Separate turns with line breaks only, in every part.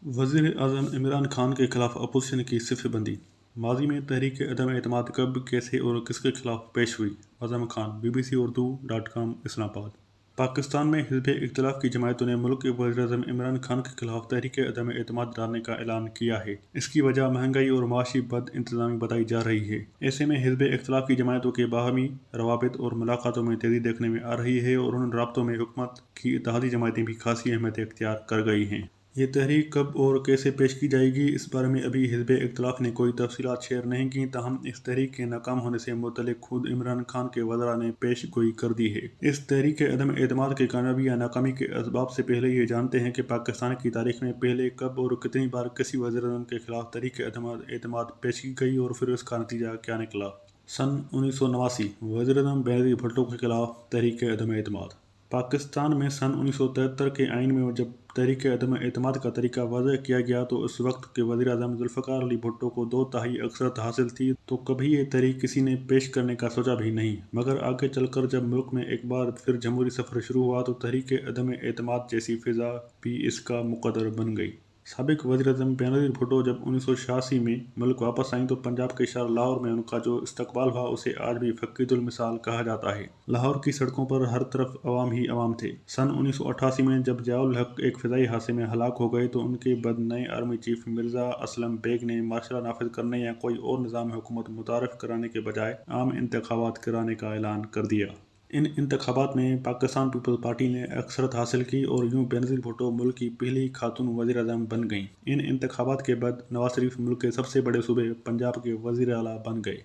वज़ीर आज़म इमरान खान के खिलाफ अपोजिशन की सिफ़ बंदी। माजी में तहरीक अदम एतमाद कब, कैसे और किसके खिलाफ पेश हुई? आज़म खान, bbcurdu.com इस्लामाबाद। पाकिस्तान में हिज़्ब इख्तिलाफ की जमायतों ने मुल्क के वज़ीर आज़म इमरान खान के खिलाफ तहरीक अदम एतमाद डालने का ऐलान किया है। इसकी वजह महंगाई और माशी बद इंतज़ामी बताई जा रही है। ऐसे में हिज़्ब इख्तिलाफ की जमायतों के बाहमी रवाबित और मुलाकातों में तेज़ी देखने में आ रही है और उन राब्तों में हुकूमत की इत्तेहादी जमायतें भी खासी अहमियत इख्तियार कर गई हैं। ये तहरीक कब और कैसे पेश की जाएगी, इस बारे में अभी हिज़्ब इख्तिलाफ ने कोई तफसीलात शेयर नहीं की। ताहम इस तहरीक के नाकाम होने से मुतल्लिक़ खुद इमरान खान के वज़रा ने पेश गोई कर दी है। इस तहरीक के अदम एतमाद के कामयाबी या नाकामी के असबाब से पहले ये जानते हैं कि पाकिस्तान की तारीख में पहले कब और कितनी बार किसी वज़ीर-ए-आज़म के खिलाफ तहरीक अदम एतमाद पेश की गई और फिर उसका नतीजा क्या निकला। सन 1989 वज़ीर-ए-आज़म बेनज़ीर भुट्टो के खिलाफ तहरीक अदम एतमाद। पाकिस्तान में सन 1973 के आइन में जब तहरीक अदम एतमाद का तरीका वाज़ह किया गया तो उस वक्त के वज़ीर आज़म ज़ुल्फ़िकार अली भुट्टो को 2/3 अक्सरियत हासिल थी, तो कभी ये तहरीक किसी ने पेश करने का सोचा भी नहीं। मगर आगे चलकर जब मुल्क में एक बार फिर जमहूरी सफ़र शुरू हुआ तो तहरीक अदम एतमाद जैसी फ़िज़ा भी इसका मुक़द्दर बन गई। साबिक़ वज़ीर-ए-आज़म बेनज़ीर भुट्टो जब 1986 में मुल्क वापस आईं तो पंजाब के शहर लाहौर में उनका जो इस्तकबाल हुआ उसे आज भी फ़क़ीदुल मिसाल कहा जाता है। लाहौर की सड़कों पर हर तरफ अवाम ही अवाम थे। सन 1988 में जब ज़ियाउल हक़ एक फ़िज़ाई हादसे में हलाक हो गए तो उनके बाद नए आर्मी चीफ मिर्ज़ा असलम बेग ने मार्शल लॉ नाफिज़ करने या कोई और निज़ाम हुकूमत मुतारफ़ कराने के बजाय आम इंतख़ाबात कराने का ऐलान कर दिया। इन इंतख़ाबात में पाकिस्तान पीपल्स पार्टी ने अक्सरियत हासिल की और यूं बेनज़ीर भुट्टो मुल्क की पहली खातून वज़ीर-ए-आज़म बन गईं। इन इंतख़ाबात के बाद नवाज शरीफ मुल्क के सबसे बड़े सूबे पंजाब के वज़ीर आला बन गए।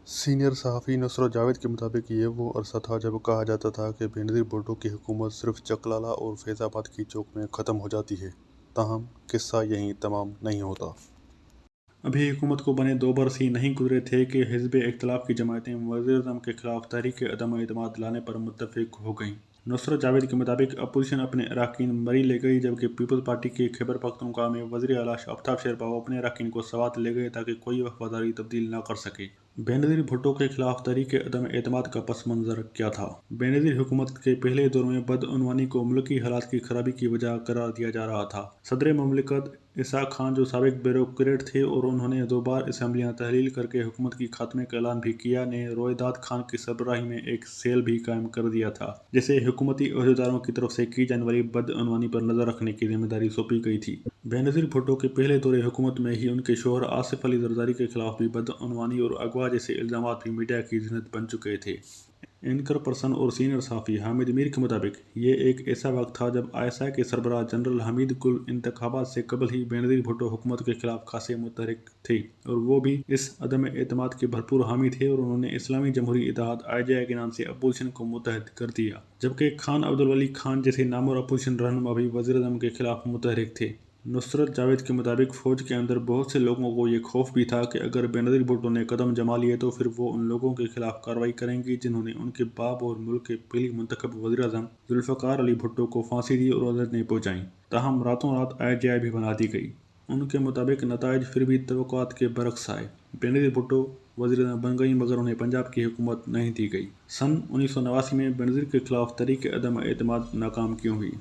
सीनियर सहाफ़ी नुसरत जावेद के मुताबिक ये वो अरसा था जब कहा जाता था कि बेनज़ीर भुट्टो की हुकूमत सिर्फ चकलाला और फैज़ाबाद की चौक में ख़त्म हो जाती है। ताहम किस्सा यहीं तमाम नहीं होता।
अभी हुकूमत को बने 2 बरस ही नहीं गुजरे थे कि हिज़्ब इख्तिलाफ की जमायतें वज़ीर-ए-आज़म के खिलाफ तहरीक अदम एतमाद लाने पर मुत्तफ़िक़ हो गईं। नुसरत जावेद के मुताबिक अपोजिशन अपने अरकान मरी ले गई, जबकि पीपल्स पार्टी के खैबर पख्तूनख्वा में वज़ीर आला आफ्ताब शेरपाव अपने अरकान को सवात ले गए ताकि कोई वफ़ादारी तब्दील न कर सके। बेनज़ीर भुट्टो के खिलाफ तहरीक अदम एतमाद का पस मंज़र क्या था? बेनज़ीर हुकूमत के पहले दौर में बदअनवानी को मुल्की हालात की खराबी की वजह करार दिया जा रहा था। सदर ममलिकत इसहाक खान जो साबिक़ ब्यूरोक्रेट थे और उन्होंने 2 बार असम्बलियाँ तहलील करके हुकूमत की खात्मे का ऐलान भी किया, ने रोहिदाद खान की सरबराही में एक सेल भी कायम कर दिया था जिसे हुकूमती अहदेदारों की तरफ से की जाने वाली बदअनवानी पर नज़र रखने की जिम्मेदारी सौंपी गई थी। बेनज़ीर भुट्टो के पहले दौरे हुकूमत में ही उनके शोहर आसिफ अली ज़रदारी के खिलाफ भी बदअनवानी और अगवा जैसे इल्ज़ामात भी मीडिया की ज़िन्नत बन चुके थे। एंकर पर्सन और सीनियर सहाफ़ी हामिद मीर के मुताबिक ये एक ऐसा वक्त था जब आईएसआई के सरबराह जनरल हमीद कुल इंतखाबात से कबल ही बेनज़ीर भुट्टो हुकूमत के खिलाफ खासे मुतहरिक थे और वो भी इस अदम एतमाद के भरपूर हामी थे और उन्होंने इस्लामी जमहूरी इत्तेहाद IJI के नाम से अपोजिशन को मुत्तहद कर दिया, जबकि खान अब्दुल वली खान जैसे नामवर अपोजिशन रहनुमा भी वज़ीर-ए-आज़म के खिलाफ मुतहरिक थे। नुसरत जावेद के मुताबिक फ़ौज के अंदर बहुत से लोगों को ये खौफ भी था कि अगर बेनज़ीर भुट्टो ने कदम जमा लिए तो फिर वो उन लोगों के खिलाफ कार्रवाई करेंगी जिन्होंने उनके बाप और मुल्क के पहली मुंतखब वज़ीर-ए-आज़म ज़ुल्फ़िकार अली भुट्टो को फांसी दी और अदालतें पहुँचाईं। ताहम रातों रात IJI भी बना दी गई। उनके मुताबिक नताइज फिर भी तवक्कुआत के बरक्स आए। बेनज़ीर भुट्टो वज़ीर-ए-आज़म बन गईं मगर उन्हें पंजाब की हुकूमत नहीं दी गई। सन 1989 में बेनज़ीर के खिलाफ तहरीक अदम एतमाद नाकाम क्यों हुई?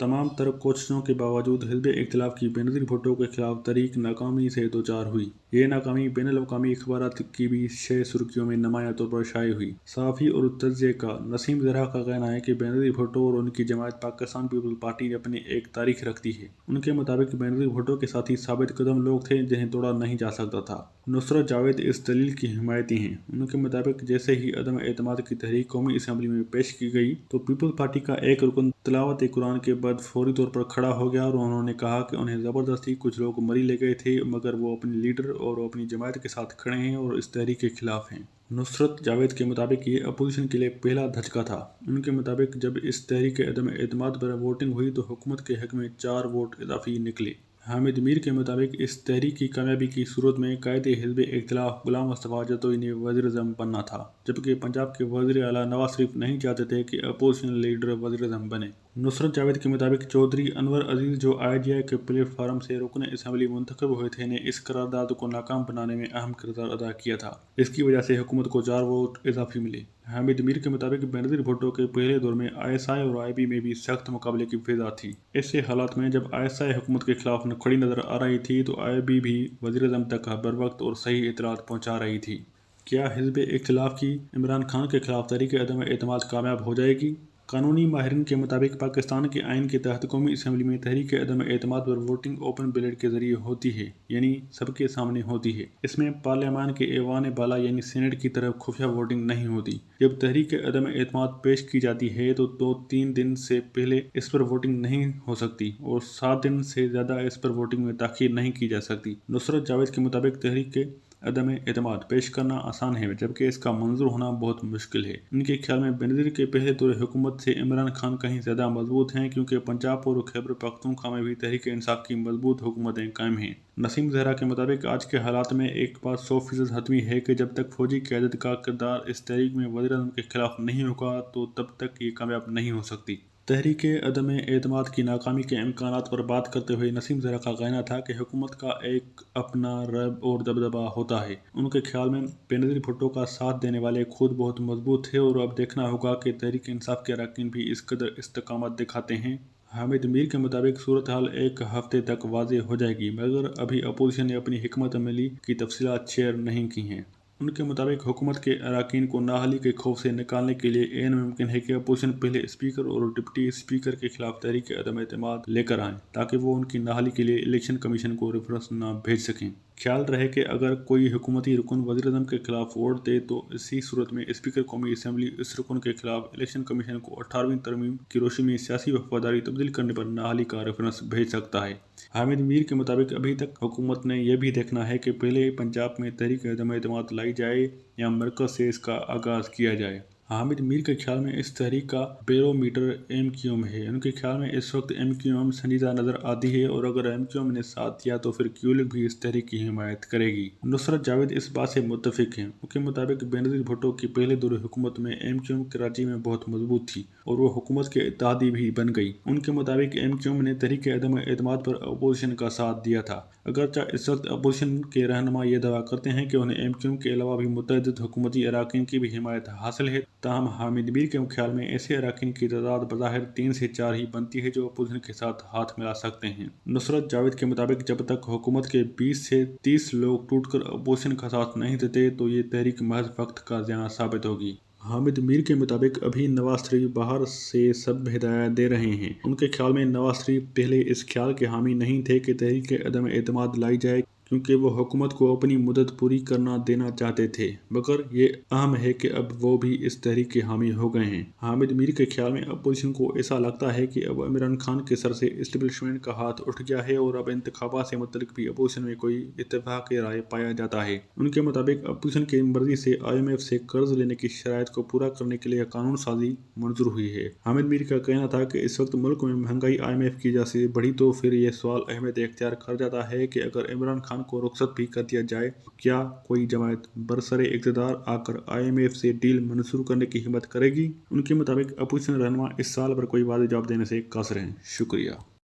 तमाम तर कोशिशों के बावजूद हिज़्ब इख्तिलाफ की बेनज़ीर भुट्टो के खिलाफ तहरीक नाकामी से दोचार हुई। ये नाकामी बैनुल-अक़वामी अखबारात की भी शह सुर्खियों में नुमायां तौर पर शाये हुई। सहाफ़ी और तज्ज़िये का नसीम ज़रहा का कहना है कि बेनज़ीर भुट्टो और उनकी जमायत पाकिस्तान पीपल्स पार्टी अपनी एक तारीख रखती है। उनके मुताबिक बेनज़ीर भुट्टो के साथी साबित कदम लोग थे जिन्हें तोड़ा नहीं जा सकता था। नुसरत जावेद इस दलील की हिमायती हैं। उनके मुताबिक जैसे ही अदम एतमाद की तहरीक कौमी असम्बली में पेश की गई तो पीपल्स पार्टी का एक रुकन तिलावत कुरान के बाद फौरी तौर पर खड़ा हो गया और उन्होंने कहा कि उन्हें ज़बरदस्ती कुछ लोग मरी ले गए थे मगर वो अपने लीडर और अपनी जमायत के साथ खड़े हैं और इस तहरीक के खिलाफ हैं। नुसरत जावेद के मुताबिक ये अपोजिशन के लिए पहला धचका था। उनके मुताबिक जब इस तहरीक अदम एतमाद पर वोटिंग हुई तो हुकूमत के हक में 4 वोट इजाफी निकले। हामिद मीर के मुताबिक इस तहरीक की कामयाबी की सूरत में कायदे हिज़्ब इख्तिलाफ गुलाम मुस्तफ़ा जतोई ने वज़ीर-ए-आज़म बनना था, जबकि पंजाब के वज़ीर आला नवाज शरीफ नहीं चाहते थे कि अपोजिशन लीडर वज़ीर-ए-आज़म बने। नुसरत जावेद के मुताबिक चौधरी अनवर अजीज जो IGI के प्लेटफार्म से रुकन असम्बली मुंतखब हुए थे ने इस करारदाद को नाकाम बनाने में अहम किरदार अदा किया था। इसकी वजह से हुकूमत को 4 वोट इजाफी मिले। हामिद मीर के मुताबिक बेनज़ीर भुट्टो के पहले दौर में ISI और IB में भी सख्त मुकाबले की फिजा थी। ऐसे हालात में जब ISI हुकूमत के खिलाफ खड़ी नजर आ रही थी तो IB भी वज़ीर-ए-आज़म तक बर वक्त और सही इत्तलात पहुँचा रही थी। क्या हिज़्ब इख्तिलाफ की इमरान खान के खिलाफ तहरीक अदम एतमाद कामयाब हो जाएगी? कानूनी माहिरीन के मुताबिक पाकिस्तान के आइन के तहत कौमी असम्बली में तहरीक अदम एतमाद पर वोटिंग ओपन बैलेट के जरिए होती है, यानी सबके सामने होती है। इसमें पार्लियामान के ऐवान बाला यानी सीनेट की तरफ खुफिया वोटिंग नहीं होती। जब तहरीक अदम एतमाद पेश की जाती है तो 2-3 दिन से पहले इस पर वोटिंग नहीं हो सकती और 7 दिन से ज़्यादा इस पर वोटिंग में ताख़ीर नहीं की जा सकती। नुसरत जावेद के मुताबिक तहरीक अदम एतमाद पेश करना आसान है जबकि इसका मंजूर होना बहुत मुश्किल है। इनके ख्याल में बेनज़ीर के पहले दौर हुकूमत से इमरान खान कहीं ज़्यादा मजबूत हैं क्योंकि पंजाब और खैबर पख्तूनख्वा में भी तहरीक इंसाफ की मजबूत हुकूमतें कायम हैं। नसीम ज़हरा के मुताबिक आज के हालात में एक बात 100% हतमी है कि जब तक फौजी क़यादत का किरदार इस तहरीक में वज़ीर-ए-आज़म के खिलाफ नहीं होगा तो तब तक ये कामयाब नहीं हो सकती। तहरीक अदम एतमाद की नाकामी के इम्कानात पर बात करते हुए नसीम ज़हरा का कहना था कि हुकूमत का एक अपना रब और दबदबा होता है। उनके ख्याल में बेनज़ीर भुट्टो का साथ देने वाले खुद बहुत मजबूत थे और अब देखना होगा कि तहरीक इंसाफ के अरकान भी इस कदर इस्तकामत दिखाते हैं। हामिद मीर के मुताबिक सूरत हाल एक हफ्ते तक वाज़ेह हो जाएगी मगर अभी अपोजिशन ने अपनी हिकमत अमली की तफसीलात शेयर नहीं की हैं। उनके मुताबिक हुकूमत के अरकान को नाअहली के खौफ से निकालने के लिए ऐन मुमकिन है कि अपोजिशन पहले स्पीकर और डिप्टी स्पीकर के खिलाफ तहरीक अदम एतमाद लेकर आएँ ताकि वो उनकी नाअहली के लिए इलेक्शन कमीशन को रेफरेंस न भेज सकें। ख्याल रहे कि अगर कोई हुकूमती रुकन वज़ीर-ए-आज़म के खिलाफ वोट दे तो इसी सूरत में स्पीकर कौमी असम्बली इस रुकन के खिलाफ इलेक्शन कमीशन को 18वीं तरमीम की रोशनी में सियासी वफादारी तब्दील करने पर नाअहली का रेफरेंस भेज सकता है। हामिद मीर के मुताबिक अभी तक हुकूमत ने यह भी देखना है कि पहले पंजाब में तहरीक अदम एतमाद लाई जाए या मरकज़ से इसका आगाज़ किया जाए। हामिद मीर के ख्याल में इस तहरीक का बैरोमीटर MQM है। उनके ख्याल में इस वक्त MQM संजीदा नज़र आती है और अगर MQM ने साथ दिया तो फिर QLIG भी इस तहरीक की हिमायत करेगी। नुसरत जावेद इस बात से मुत्तफिक हैं। उनके मुताबिक बेनज़ीर भुट्टो की पहले दौर हुकूमत में MQM कराची में बहुत मजबूत थी और वो हुकूमत के इत्तेहादी भी बन गई। उनके मुताबिक MQM ने तहरीक अदम एतमाद पर अपोजिशन का साथ दिया था। अगरचे इस वक्त अपोजिशन के रहनुमा ये दावा करते हैं कि उन्हें MQM के अलावा भी मुतअद्दिद हुकूमती अरकान की भी हिमायत हासिल है। ताहम हामिद मीर के ख्याल में ऐसे अरकान की तादाद बज़ाहिर 3 से 4 ही बनती है जो अपोजिशन के साथ हाथ मिला सकते हैं। नुसरत जावेद के मुताबिक जब तक हुकूमत के 20 से 30 लोग टूटकर अपोजिशन का साथ नहीं देते तो ये तहरीक महज वक्त का ज़िया साबित होगी। हामिद मीर के मुताबिक अभी नवाज शरीफ बाहर से सब हिदायत दे रहे हैं। उनके ख्याल में नवाज शरीफ पहले इस ख्याल के हामी नहीं थे कि तहरीक अदम एतमाद लाई जाए क्योंकि वो हुकूमत को अपनी मुद्दत पूरी करना देना चाहते थे, मगर ये अहम है कि अब वो भी इस तहरीक के हामी हो गए हैं। हामिद मीर के ख्याल में अपोजिशन को ऐसा लगता है कि अब इमरान खान के सर से इस्टेब्लिशमेंट का हाथ उठ गया है और अब इंतखाबात से मुतल्लिक भी अपोजिशन में कोई इत्तेफाक राय पाया जाता है। उनके मुताबिक अपोजिशन की मर्जी से IMF से कर्ज लेने की शराइत को पूरा करने के लिए कानून साजी मंजूर हुई है। हामिद मीर का कहना था कि इस वक्त मुल्क में महंगाई IMF की वजह से बढ़ी तो फिर ये सवाल अहमियत इख्तियार कर जाता है कि अगर इमरान खान को रुखसत भी कर दिया जाए क्या कोई जमात बरसरे इक़्तिदार आकर IMF से डील मंजूर करने की हिम्मत करेगी। उनके मुताबिक अपोजिशन रहनुमा इस साल पर कोई वाज़ेह जवाब देने से कासिर हैं। शुक्रिया।